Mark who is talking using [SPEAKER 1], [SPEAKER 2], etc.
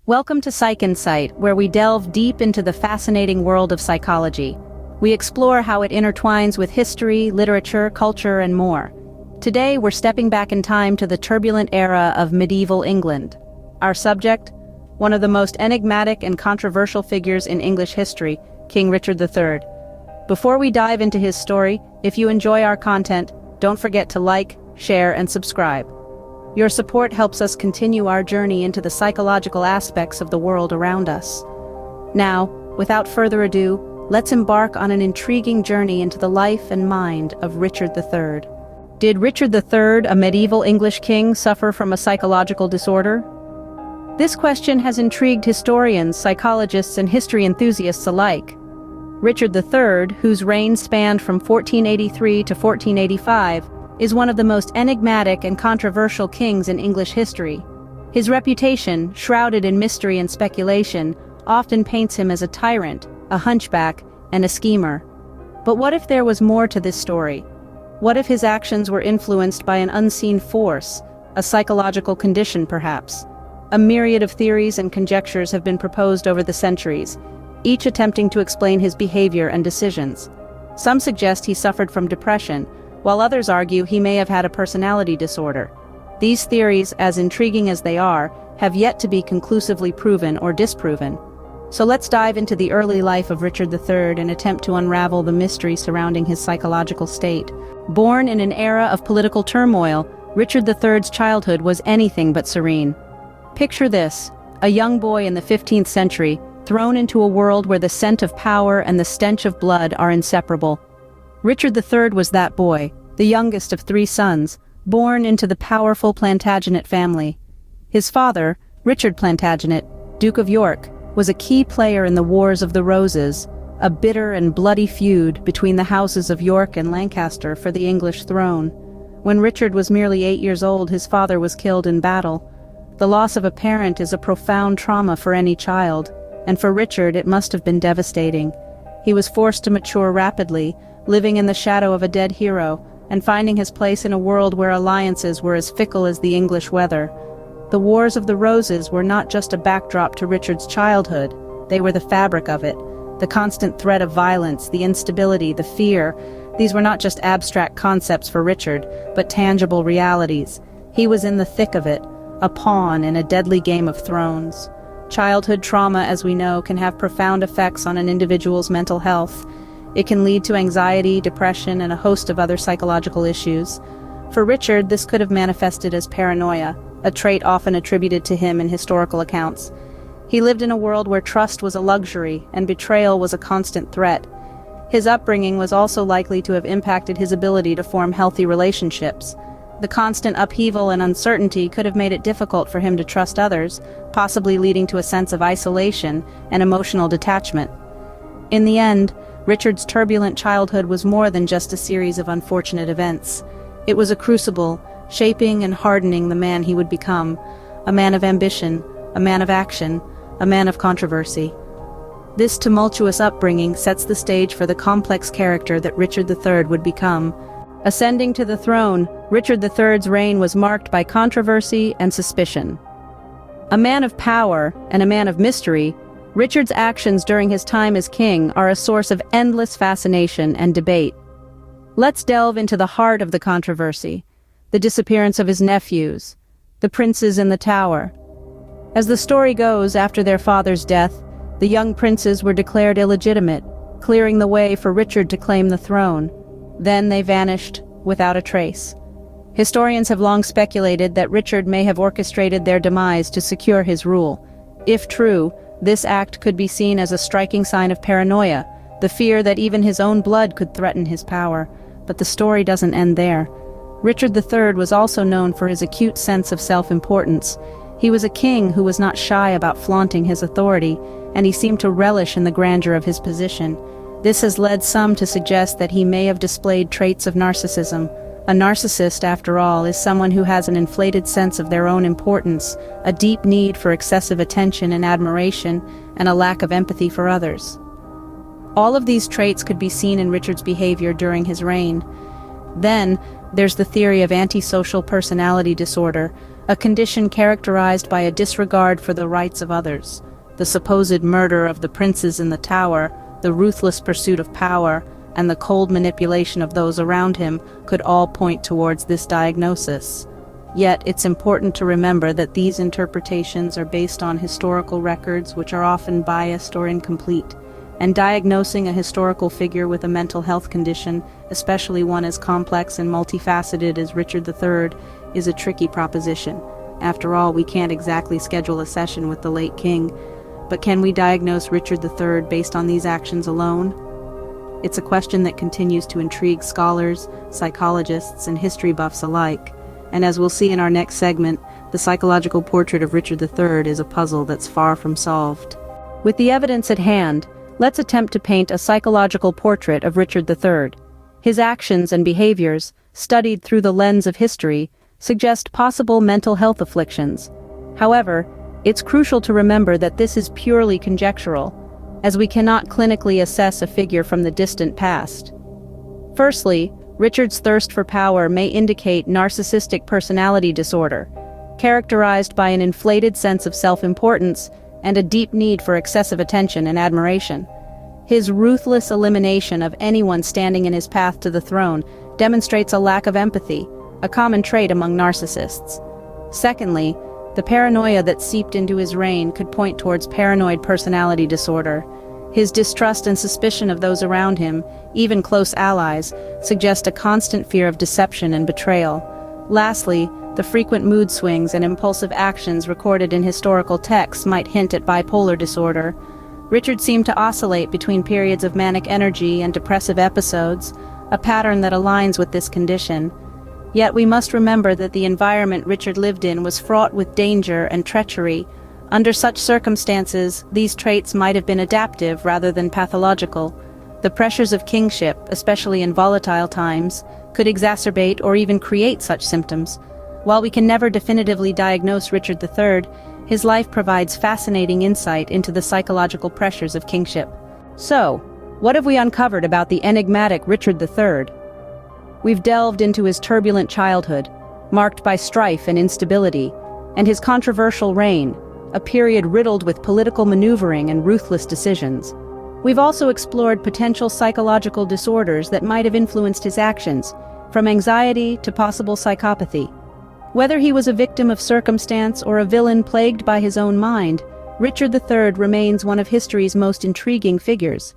[SPEAKER 1] Welcome to Psych Insight, where we delve deep into the fascinating world of psychology. We explore how it intertwines with history, literature, culture, and more. Today, we're stepping back in time to the turbulent era of medieval England. Our subject? One of the most enigmatic and controversial figures in English history, King Richard III. Before we dive into his story, if you enjoy our content, don't forget to like, share, and subscribe. Your support helps us continue our journey into the psychological aspects of the world around us. Now, without further ado, let's embark on an intriguing journey into the life and mind of Richard III. Did Richard III, a medieval English king, suffer from a psychological disorder? This question has intrigued historians, psychologists, and history enthusiasts alike. Richard III, whose reign spanned from 1483 to 1485, is one of the most enigmatic and controversial kings in English history. His reputation, shrouded in mystery and speculation, often paints him as a tyrant, a hunchback, and a schemer. But what if there was more to this story? What if his actions were influenced by an unseen force, a psychological condition perhaps? A myriad of theories and conjectures have been proposed over the centuries, each attempting to explain his behavior and decisions. Some suggest he suffered from depression, while others argue he may have had a personality disorder. These theories, as intriguing as they are, have yet to be conclusively proven or disproven. So let's dive into the early life of Richard III and attempt to unravel the mystery surrounding his psychological state. Born in an era of political turmoil, Richard III's childhood was anything but serene. Picture this, a young boy in the 15th century, thrown into a world where the scent of power and the stench of blood are inseparable. Richard III was that boy, the youngest of 3 sons, born into the powerful Plantagenet family. His father, Richard Plantagenet, Duke of York, was a key player in the Wars of the Roses, a bitter and bloody feud between the houses of York and Lancaster for the English throne. When Richard was merely 8 years old, his father was killed in battle. The loss of a parent is a profound trauma for any child, and for Richard it must have been devastating. He was forced to mature rapidly, living in the shadow of a dead hero, and finding his place in a world where alliances were as fickle as the English weather. The Wars of the Roses were not just a backdrop to Richard's childhood, they were the fabric of it. The constant threat of violence, the instability, the fear, these were not just abstract concepts for Richard, but tangible realities. He was in the thick of it, a pawn in a deadly game of thrones. Childhood trauma, as we know, can have profound effects on an individual's mental health. It can lead to anxiety, depression, and a host of other psychological issues. For Richard, this could have manifested as paranoia, a trait often attributed to him in historical accounts. He lived in a world where trust was a luxury and betrayal was a constant threat. His upbringing was also likely to have impacted his ability to form healthy relationships. The constant upheaval and uncertainty could have made it difficult for him to trust others, possibly leading to a sense of isolation and emotional detachment. In the end, Richard's turbulent childhood was more than just a series of unfortunate events. It was a crucible, shaping and hardening the man he would become, a man of ambition, a man of action, a man of controversy. This tumultuous upbringing sets the stage for the complex character that Richard III would become. Ascending to the throne, Richard III's reign was marked by controversy and suspicion. A man of power and a man of mystery, Richard's actions during his time as king are a source of endless fascination and debate. Let's delve into the heart of the controversy, the disappearance of his nephews, the princes in the Tower. As the story goes, after their father's death, the young princes were declared illegitimate, clearing the way for Richard to claim the throne. Then they vanished without a trace. Historians have long speculated that Richard may have orchestrated their demise to secure his rule. If true, this act could be seen as a striking sign of paranoia, the fear that even his own blood could threaten his power. But the story doesn't end there. Richard III was also known for his acute sense of self-importance. He was a king who was not shy about flaunting his authority, and he seemed to relish in the grandeur of his position. This has led some to suggest that he may have displayed traits of narcissism. A narcissist, after all, is someone who has an inflated sense of their own importance, a deep need for excessive attention and admiration, and a lack of empathy for others. All of these traits could be seen in Richard's behavior during his reign. Then, there's the theory of antisocial personality disorder, a condition characterized by a disregard for the rights of others. The supposed murder of the princes in the Tower, the ruthless pursuit of power, and the cold manipulation of those around him could all point towards this diagnosis. Yet, it's important to remember that these interpretations are based on historical records which are often biased or incomplete, and diagnosing a historical figure with a mental health condition, especially one as complex and multifaceted as Richard III, is a tricky proposition. After all, we can't exactly schedule a session with the late king, but can we diagnose Richard III based on these actions alone? It's a question that continues to intrigue scholars, psychologists, and history buffs alike. And as we'll see in our next segment, the psychological portrait of Richard III is a puzzle that's far from solved. With the evidence at hand, let's attempt to paint a psychological portrait of Richard III. His actions and behaviors, studied through the lens of history, suggest possible mental health afflictions. However, it's crucial to remember that this is purely conjectural, as we cannot clinically assess a figure from the distant past. Firstly, Richard's thirst for power may indicate narcissistic personality disorder, characterized by an inflated sense of self-importance and a deep need for excessive attention and admiration. His ruthless elimination of anyone standing in his path to the throne demonstrates a lack of empathy, a common trait among narcissists. Secondly, the paranoia that seeped into his reign could point towards paranoid personality disorder. His distrust and suspicion of those around him, even close allies, suggest a constant fear of deception and betrayal. Lastly, the frequent mood swings and impulsive actions recorded in historical texts might hint at bipolar disorder. Richard seemed to oscillate between periods of manic energy and depressive episodes, a pattern that aligns with this condition. Yet we must remember that the environment Richard lived in was fraught with danger and treachery. Under such circumstances, these traits might have been adaptive rather than pathological. The pressures of kingship, especially in volatile times, could exacerbate or even create such symptoms. While we can never definitively diagnose Richard III, his life provides fascinating insight into the psychological pressures of kingship. So, what have we uncovered about the enigmatic Richard III? We've delved into his turbulent childhood, marked by strife and instability, and his controversial reign, a period riddled with political maneuvering and ruthless decisions. We've also explored potential psychological disorders that might have influenced his actions, from anxiety to possible psychopathy. Whether he was a victim of circumstance or a villain plagued by his own mind, Richard III remains one of history's most intriguing figures.